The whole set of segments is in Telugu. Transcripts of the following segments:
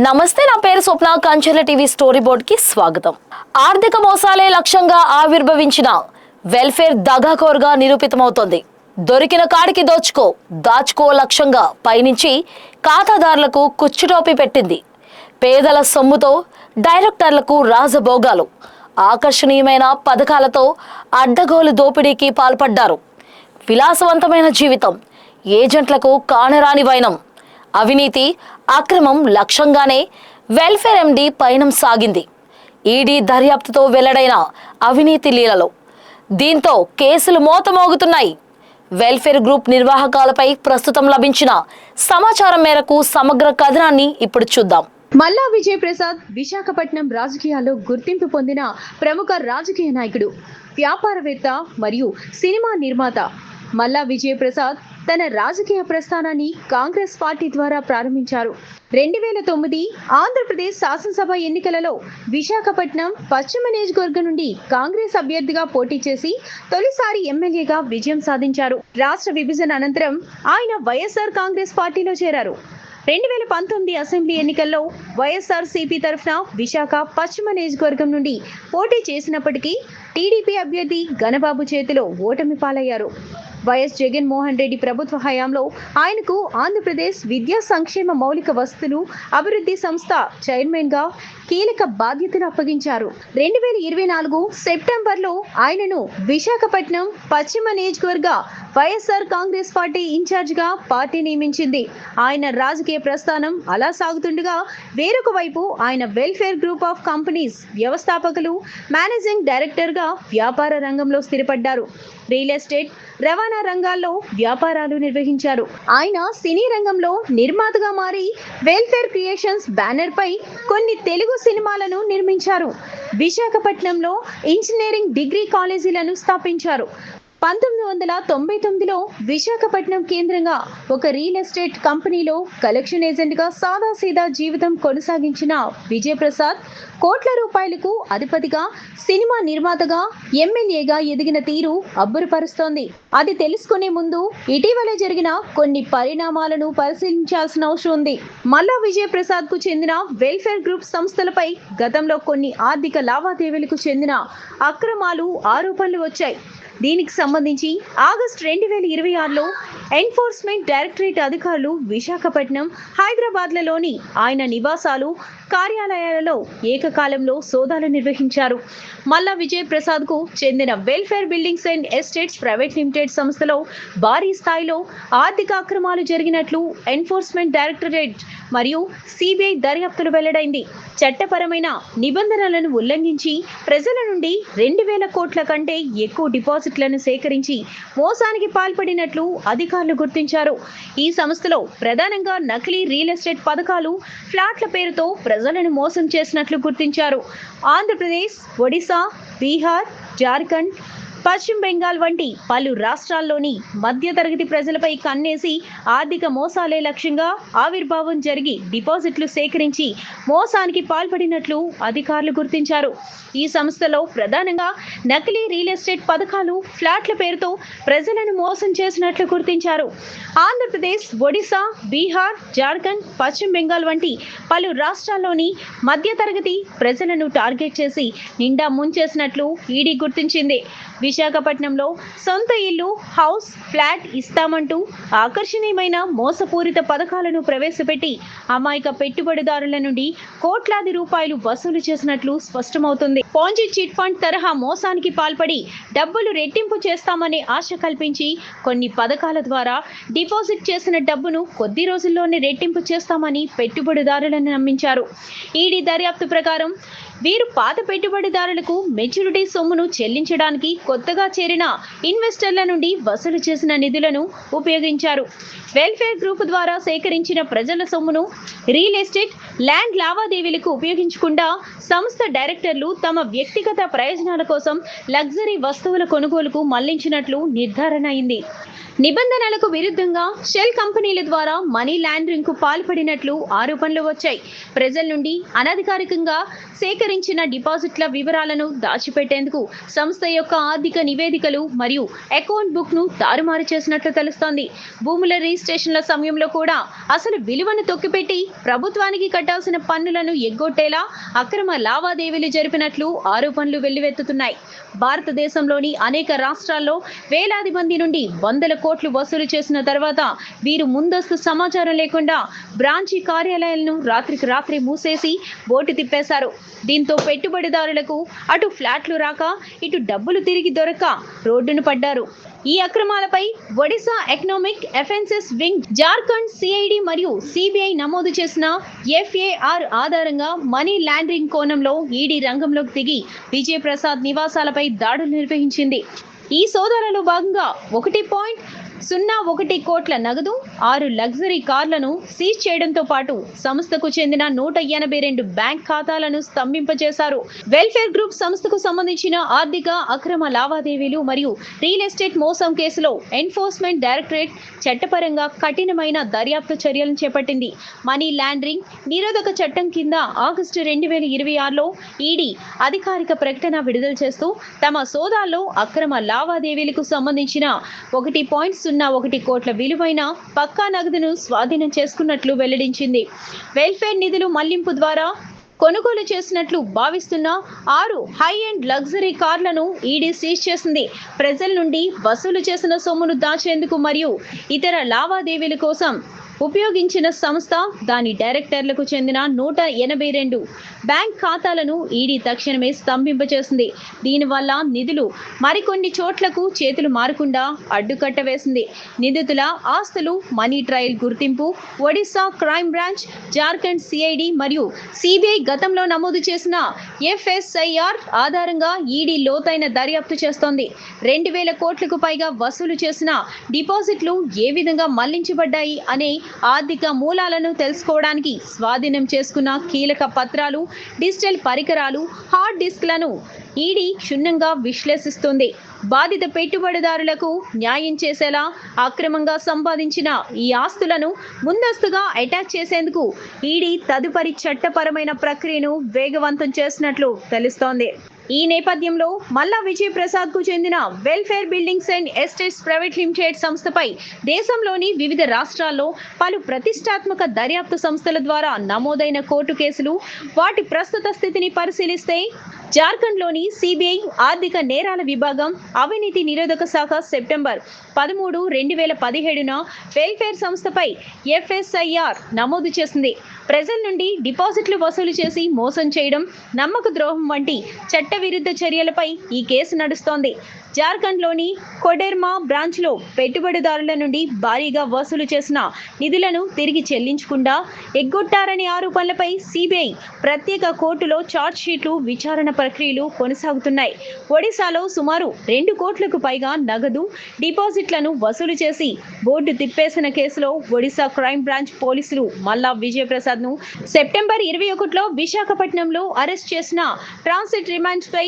నమస్తే, నా పేరు స్వప్న. కంచెల టీవీ స్టోరీ బోర్డ్ కి స్వాగతం. ఆర్థిక మోసాలే లక్ష్యంగా ఆవిర్భవించిన వెల్ఫేర్ దగాకోర్గా నిరూపితమవుతోంది. దొరికిన కాడికి దాచుకో లక్ష్యంగా పైనుంచి ఖాతాదారులకు కుచ్చుటోపి పెట్టింది. పేదల సొమ్ముతో డైరెక్టర్లకు రాజభోగాలు, ఆకర్షణీయమైన పథకాలతో అడ్డగోలు దోపిడీకి పాల్పడ్డారు. విలాసవంతమైన జీవితం, ఏజెంట్లకు కానరాని వైనం, అవినీతి, అక్రమం లక్ష్యంగానే వెల్ఫేర్ ఎండి పయనం సాగింది. ఈడీ దర్యాప్తుతో వెల్లడైన అవినీతి లీలలో దీంతో కేసులు మోతమోగుతున్నాయి. వెల్ఫేర్ గ్రూప్ నిర్వాహకాలపై ప్రస్తుతం లభించిన సమాచారం మేరకు సమగ్ర కథనాన్ని ఇప్పుడు చూద్దాం. మల్లా విజయ్ ప్రసాద్ విశాఖపట్నం రాజకీయాల్లో గుర్తింపు పొందిన ప్రముఖ రాజకీయ నాయకుడు, వ్యాపారవేత్త మరియు సినిమా నిర్మాత. మల్లా విజయ్ ప్రసాద్ తన రాజకీయ ప్రస్థానాన్ని కాంగ్రెస్ పార్టీ ద్వారా ప్రారంభించారు. 2009 ఆంధ్రప్రదేశ్ శాసనసభ ఎన్నికలలో విశాఖపట్నం పశ్చిమ నియోజకవర్గం నుండి కాంగ్రెస్ అభ్యర్థిగా పోటీ చేసి తొలిసారి ఎమ్మెల్యేగా విజయం సాధించారు. రాష్ట్ర విభజన అనంతరం ఆయన వైఎస్ఆర్ కాంగ్రెస్ పార్టీలో చేరారు. 2019 అసెంబ్లీ ఎన్నికల్లో వైఎస్ఆర్సీపీ తరఫున విశాఖ పశ్చిమ నియోజకవర్గం నుండి పోటీ చేసినప్పటికీ టీడీపీ అభ్యర్థి గణబాబు చేతిలో ఓటమి పాలయ్యారు. వైఎస్ జగన్మోహన్ రెడ్డి ప్రభుత్వ హయాంలో ఆయనకు ఆంధ్రప్రదేశ్ విద్యా సంక్షేమ మౌలిక వసతులు అభివృద్ధి సంస్థ చైర్మన్ గా కీలక బాధ్యతలు అప్పగించారు. 2024 సెప్టెంబర్లో ఆయనను విశాఖపట్నం పశ్చిమ నియోజకవర్గ వైఎస్ఆర్ కాంగ్రెస్ పార్టీ ఇన్ఛార్జ్ గా పార్టీ నియమించింది. ఆయన రాజకీయ ప్రస్థానం అలా సాగుతుండగా వేరొక వైపు ఆయన వెల్ఫేర్ గ్రూప్ ఆఫ్ కంపెనీస్ వ్యవస్థాపకులు, మేనేజింగ్ డైరెక్టర్ గా వ్యాపార రంగంలో స్థిరపడ్డారు. రియల్ ఎస్టేట్, రవాణా రంగాల్లో వ్యాపారాలు నిర్వహించారు. ఆయన సినీ రంగంలో నిర్మాతగా మారి వెల్ఫేర్ క్రియేషన్స్ బ్యానర్ పై కొన్ని తెలుగు సినిమాలను నిర్మించారు. విశాఖపట్నంలో ఇంజనీరింగ్ డిగ్రీ కాలేజీలను స్థాపించారు. 1999లో విశాఖపట్నం కేంద్రంగా ఒక రియల్ ఎస్టేట్ కంపెనీలో కలెక్షన్ ఏజెంట్ గా సాదాసీదా జీవితం కొనసాగించిన విజయప్రసాద్ కోట్ల రూపాయలకు అధిపతిగా, సినిమా నిర్మాతగా, ఎమ్మెల్యేగా ఎదిగిన తీరు అబ్బురపరుస్తోంది. అది తెలుసుకునే ముందు ఇటీవల జరిగిన కొన్ని పరిణామాలను పరిశీలించాల్సిన అవసరం ఉంది. మల్లా విజయప్రసాద్ కు చెందిన వెల్ఫేర్ గ్రూప్ సంస్థలపై గతంలో కొన్ని ఆర్థిక లావాదేవీలకు చెందిన అక్రమాలు, ఆరోపణలు వచ్చాయి. దీనికి సంబంధించి ఆగస్టు 2026లో ఎన్ఫోర్స్మెంట్ డైరెక్టరేట్ అధికారులు విశాఖపట్నం, హైదరాబాద్లలోని ఆయన నివాసాలు, కార్యాలయాలలో ఏకకాలంలో సోదాలు నిర్వహించారు. మల్లా విజయ్ ప్రసాద్ కు చెందిన welfare buildings and estates private limited సంస్థలో భారీ స్థాయిలో ఆర్థిక అక్రమాలు జరిగినట్లు ఎన్ఫోర్స్మెంట్ డైరెక్టరేట్ మరియు సిబిఐ దర్యాప్తులు వెల్లడైంది. చట్టపరమైన నిబంధనలను ఉల్లంఘించి ప్రజల నుండి 2000 కోట్ల కంటే ఎక్కువ డిపాజిట్లను సేకరించి మోసానికి పాల్పడినట్లు అధికారులు గుర్తించారు. ఈ సంస్థలో ప్రధానంగా నకిలీ రియల్ ఎస్టేట్ పథకాలు, ఫ్లాట్ల పేరుతో ప్రజలను మోసం చేసినట్లు గుర్తించారు. ఆంధ్రప్రదేశ్, ఒడిశా, బీహార్, జార్ఖండ్, పశ్చిమ బెంగాల్ వంటి పలు రాష్ట్రాల్లోని మధ్యతరగతి ప్రజలపై కన్నేసి ఆర్థిక మోసాలే లక్ష్యంగా ఆవిర్భావం జరిగి డిపాజిట్లు సేకరించి మోసానికి పాల్పడినట్లు అధికారులు గుర్తించారు. ఈ సంస్థలో ప్రధానంగా నకిలీ రియల్ ఎస్టేట్ పథకాలు, ఫ్లాట్ల పేరుతో ప్రజలను మోసం చేసినట్లు గుర్తించారు. ఆంధ్రప్రదేశ్, ఒడిశా, బీహార్, జార్ఖండ్, పశ్చిమ బెంగాల్ వంటి పలు రాష్ట్రాల్లోని మధ్యతరగతి ప్రజలను టార్గెట్ చేసి నిండా ముంచేసినట్లు ఈడీ గుర్తించింది. విశాఖపట్నంలో సొంత ఇల్లు, హౌస్, ఫ్లాట్ ఇస్తామంటూ ఆకర్షణీయమైన మోసపూరిత పథకాలను ప్రవేశపెట్టి అమాయక పెట్టుబడిదారుల నుండి కోట్లాది రూపాయలు వసూలు చేసినట్లు స్పష్టమవుతుంది. పాంజీ చిట్ ఫండ్ తరహా మోసానికి పాల్పడి డబ్బులు రెట్టింపు చేస్తామనే ఆశ కల్పించి కొన్ని పథకాల ద్వారా డిపాజిట్ చేసిన డబ్బును కొద్ది రోజుల్లోనే రెట్టింపు చేస్తామని పెట్టుబడిదారులను నమ్మించారు. ఈడీ దర్యాప్తు ప్రకారం వీరు పాత పెట్టుబడిదారులకు మెచ్యూరిటీ సొమ్మును చెల్లించడానికి కొత్తగా చేరిన ఇన్వెస్టర్ల నుండి వసూలు చేసిన నిధులను ఉపయోగించారు. వెల్ఫేర్ గ్రూప్ ద్వారా సేకరించిన ప్రజల సొమ్మును రియల్ ఎస్టేట్, ల్యాండ్ లావాదేవీలకు ఉపయోగించకుండా సంస్థ డైరెక్టర్లు తమ వ్యక్తిగత ప్రయోజనాల కోసం లగ్జరీ వస్తువుల కొనుగోలుకు మళ్లించినట్లు నిర్ధారణ అయింది. నిబంధనలకు విరుద్ధంగా షెల్ కంపెనీల ద్వారా మనీ లాండరింగ్ కు పాల్పడినట్లు ఆరోపణలు వచ్చాయి. ప్రజల నుండి అనధికారికంగా సేకరించిన డిపాజిట్ల వివరాలను దాచిపెట్టేందుకు సంస్థ యొక్క ఆర్థిక నివేదికలు మరియు అకౌంట్ బుక్ ను తారుమారు చేసినట్లు తెలుస్తోంది. భూముల రిజిస్ట్రేషన్ల సమయంలో కూడా అసలు విలువను తొక్కిపెట్టి ప్రభుత్వానికి కట్టిన కట్టాల్సిన పన్నులను ఎగ్గొట్టేలా అక్రమ లావాదేవీలు జరిపినట్లు ఆరోపణలు వెల్లువెత్తుతున్నాయి. భారతదేశంలోని అనేక రాష్ట్రాల్లో వేలాది మంది నుండి వందల కోట్లు వసూలు చేసిన తర్వాత వీరు ముందస్తు సమాచారం లేకుండా బ్రాంచీ కార్యాలయాలను రాత్రికి రాత్రి మూసేసి బోటు తిప్పేశారు. దీంతో పెట్టుబడిదారులకు అటు ఫ్లాట్లు రాక ఇటు డబ్బులు తిరిగి దొరక్క రోడ్డును పడ్డారు. ఈ అక్రమాలపై Odisha economic offences wing, Jharkhand CID మరియు సిబిఐ నమోదు చేసిన ఎఫ్ఏఆర్ ఆధారంగా మనీ లాండరింగ్ కోణంలో ఈడీ రంగంలోకి దిగి విజయ్ ప్రసాద్ నివాసాలపై దాడులు నిర్వహించింది. ఈ సోదాలలో భాగంగా 1.01 కోట్ల నగదు, 6 లగ్జరీ కార్లను సీజ్ చేయడంతో పాటు సంస్థకు చెందిన 182 బ్యాంక్ ఖాతాలను స్తంభింపజేశారు. వెల్ఫేర్ గ్రూప్ సంస్థకు సంబంధించిన ఆర్థిక అక్రమ లావాదేవీలు మరియు రియల్ ఎస్టేట్ మోసం కేసులో ఎన్ఫోర్స్మెంట్ డైరెక్టరేట్ చట్టపరంగా కఠినమైన దర్యాప్తు చర్యలను చేపట్టింది. మనీ లాండరింగ్ నిరోధక చట్టం కింద ఆగస్టు 2026లో ఈడీ అధికారిక ప్రకటన విడుదల చేస్తూ తమ సోదాల్లో అక్రమ లావాదేవీలకు సంబంధించిన 1.01 కోట్ల విలువైన పక్కా నగదును స్వాధీనం చేసుకున్నట్లు వెల్లడించింది. వెల్ఫేర్ నిధులు మళ్లింపు ద్వారా కొనుగోలు చేసినట్లు భావిస్తున్న 6 హై ఎండ్ లగ్జరీ కార్లను ఈడీ సీజ్ చేసింది. ప్రజల నుండి వసూలు చేసిన సొమ్మును దాచేందుకు మరియు ఇతర లావాదేవీల కోసం ఉపయోగించిన సంస్థ దాని డైరెక్టర్లకు చెందిన 182 బ్యాంక్ ఖాతాలను ఈడీ తక్షణమే స్తంభింపచేసింది. దీనివల్ల నిధులు మరికొన్ని చోట్లకు చేతులు మారకుండా అడ్డుకట్ట వేసింది. నిందితుల ఆస్తులు, మనీ ట్రయల్ గుర్తింపు, Odisha crime branch, Jharkhand CID మరియు సిబిఐ గతంలో నమోదు చేసిన ఎఫ్ఎస్ఐఆర్ ఆధారంగా ఈడీ లోతైన దర్యాప్తు చేస్తోంది. 2000 కోట్లకు పైగా వసూలు చేసిన డిపాజిట్లు ఏ విధంగా మళ్లించబడ్డాయి అనే ఆర్థిక మూలాలను తెలుసుకోవడానికి స్వాధీనం చేసుకున్న కీలక పత్రాలు, డిజిటల్ పరికరాలు, హార్డ్ డిస్క్లను ఈడీ క్షుణ్ణంగా విశ్లేషిస్తుంది. బాధిత పెట్టుబడిదారులకు న్యాయం చేసేలా అక్రమంగా సంపాదించిన ఈ ఆస్తులను ముందస్తుగా అటాచ్ చేసేందుకు ఈడీ తదుపరి చట్టపరమైన ప్రక్రియను వేగవంతం చేసినట్లు తెలుస్తోంది. ఈ నేపథ్యంలో మల్లా విజయ్ ప్రసాద్ కు చెందిన welfare buildings and estates private limited సంస్థపై దేశంలోని వివిధ రాష్ట్రాల్లో పలు ప్రతిష్టాత్మక దర్యాప్తు సంస్థల ద్వారా నమోదైన కోర్టు కేసులు, వాటి ప్రస్తుత స్థితిని పరిశీలిస్తే జార్ఖండ్లోని సిబిఐ ఆర్థిక నేరాల విభాగం అవినీతి నిరోధక శాఖ సెప్టెంబర్ 13, 2017న వెల్ఫేర్ సంస్థపై ఎఫ్ఎస్ఐఆర్ నమోదు చేసింది. ప్రజల నుండి డిపాజిట్లు వసూలు చేసి మోసం చేయడం, నమ్మక ద్రోహం వంటి చట్టవిరుద్ధ చర్యలపై ఈ కేసు నడుస్తోంది. జార్ఖండ్లోని కొడెర్మా బ్రాంచ్లో పెట్టుబడిదారుల నుండి భారీగా వసూలు చేసిన నిధులను తిరిగి చెల్లించకుండా ఎగ్గొట్టారనే ఆరోపణలపై సిబిఐ ప్రత్యేక కోర్టులో ఛార్జ్ షీట్లు, విచారణ ప్రక్రియలు కొనసాగుతున్నాయి. ఒడిశాలో సుమారు 2 కోట్లకు పైగా నగదు, డిపాజిట్లను వసూలు చేసి బోర్డు తిప్పేసిన కేసులో ఒడిశా క్రైమ్ బ్రాంచ్ పోలీసులు మల్లా విజయ్ ప్రసాద్ ను సెప్టెంబర్ 21లో విశాఖపట్నంలో అరెస్ట్ చేసిన ట్రాన్సిట్ రిమాండ్స్ పై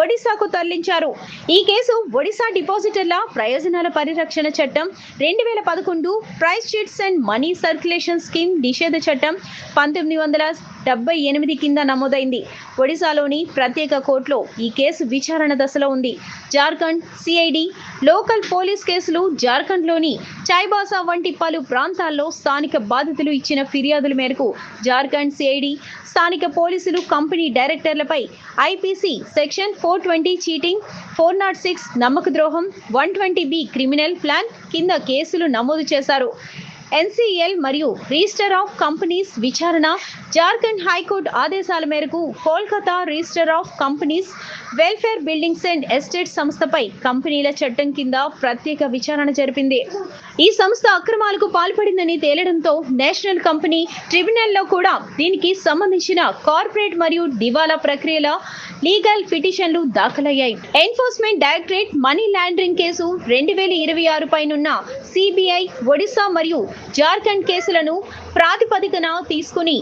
ఒడిశాకు తరలించారు. ఈ కేసు ఒడిశా డిపాజిటర్ల ప్రయోజనాల పరిరక్షణ చట్టం 2011, price sheets and money circulation scheme నిషేధ చట్టం 1978 కింద నమోదైంది. ఒడిశాలోని ప్రత్యేక కోర్టులో ఈ కేసు విచారణ దశలో ఉంది. జార్ఖండ్ సిఐడి లోకల్ పోలీస్ కేసులు జార్ఖండ్లోని చాయ్బాసా వంటి పలు ప్రాంతాల్లో స్థానిక బాధితులు ఇచ్చిన ఫిర్యాదుల మేరకు జార్ఖండ్ సిఐడి స్థానిక పోలీసులు కంపెనీ డైరెక్టర్లపై ఐపీసీ సెక్షన్ 420 చీటింగ్, 406 నమ్మక ద్రోహం, 120B క్రిమినల్ ప్లాన్ కింద కేసులు నమోదు చేశారు. ఎన్సీఎల్ మరియు రిజిస్టర్ ఆఫ్ కంపెనీస్ విచారణ జార్ఖండ్ హైకోర్టు ఆదేశాల మేరకు Kolkata register of companies welfare buildings and estates సంస్థపై కంపెనీల చట్టం కింద ప్రత్యేక విచారణ జరిపింది. ఈ సంస్థ అక్రమాలకు పాల్పడిందని తేలడంతో నేషనల్ కంపెనీ ట్రిబ్యునల్లో కూడా దీనికి సంబంధించిన కార్పొరేట్ మరియు దివాలా ప్రక్రియల లీగల్ పిటిషన్లు దాఖలయ్యాయి. Enforcement directorate money laundering case 2026 పైనున్న సిబిఐ, ఒడిశా మరియు జార్ఖండ్ కేసులను ప్రాతిపదికన తీసుకుని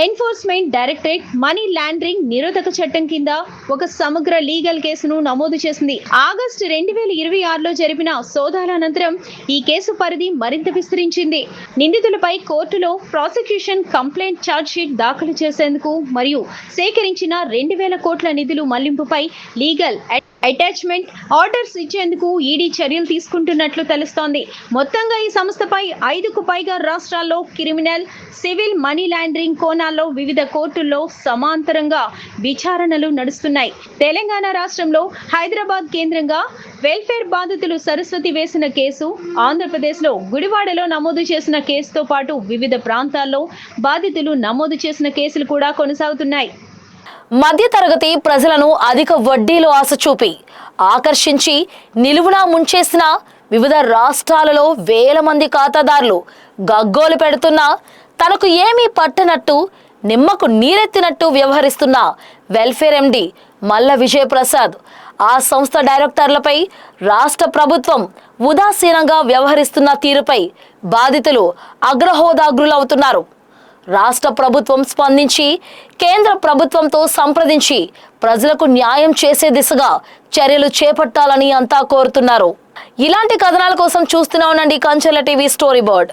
ఎన్ఫోర్స్మెంట్ డైరెక్టరేట్ మనీ లాండరింగ్ నిరోధక చట్టం కింద ఒక సమగ్ర లీగల్ కేసును నమోదు చేసింది. ఆగస్టు 2026లో జరిపిన సోదాల అనంతరం ఈ కేసు పరిధి మరింత విస్తరించింది. నిందితులపై కోర్టులో ప్రాసిక్యూషన్ కంప్లైంట్ ఛార్జ్ షీట్ దాఖలు చేసేందుకు మరియు సేకరించిన 2000 కోట్ల నిధులు మళ్లింపుపై లీగల్ అటాచ్మెంట్ ఆర్డర్స్ ఇచ్చేందుకు ఈడీ చర్యలు తీసుకుంటున్నట్లు తెలుస్తోంది. మొత్తంగా ఈ సంస్థపై 5కు పైగా రాష్ట్రాల్లో క్రిమినల్, సివిల్, మనీ లాండరింగ్ కోణాల్లో వివిధ కోర్టుల్లో సమాంతరంగా విచారణలు నడుస్తున్నాయి. తెలంగాణ రాష్ట్రంలో హైదరాబాద్ కేంద్రంగా వెల్ఫేర్ బాధితులు సరస్వతి వేసిన కేసు, ఆంధ్రప్రదేశ్లో గుడివాడలో నమోదు చేసిన కేసుతో పాటు వివిధ ప్రాంతాల్లో బాధితులు నమోదు చేసిన కేసులు కూడా కొనసాగుతున్నాయి. మధ్యతరగతి ప్రజలను అధిక వడ్డీలో ఆశ చూపి ఆకర్షించి నిలువునా ముంచేసిన వివిధ రాష్ట్రాలలో వేల మంది ఖాతాదారులు గగ్గోలు పెడుతున్నా తనకు ఏమీ పట్టనట్టు నిమ్మకు నీరెత్తినట్టు వ్యవహరిస్తున్న వెల్ఫేర్ ఎండి మల్ల విజయప్రసాద్, ఆ సంస్థ డైరెక్టర్లపై రాష్ట్ర ప్రభుత్వం ఉదాసీనంగా వ్యవహరిస్తున్న తీరుపై బాధితులు అగ్రహోదాగ్రులవుతున్నారు. రాష్ట్ర ప్రభుత్వం స్పందించి కేంద్ర ప్రభుత్వంతో సంప్రదించి ప్రజలకు న్యాయం చేసే దిశగా చర్యలు చేపట్టాలని అంతా కోరుతున్నారు. ఇలాంటి కథనాల కోసం చూస్తూనే ఉండండి కంచెల టీవీ స్టోరీ బోర్డ్.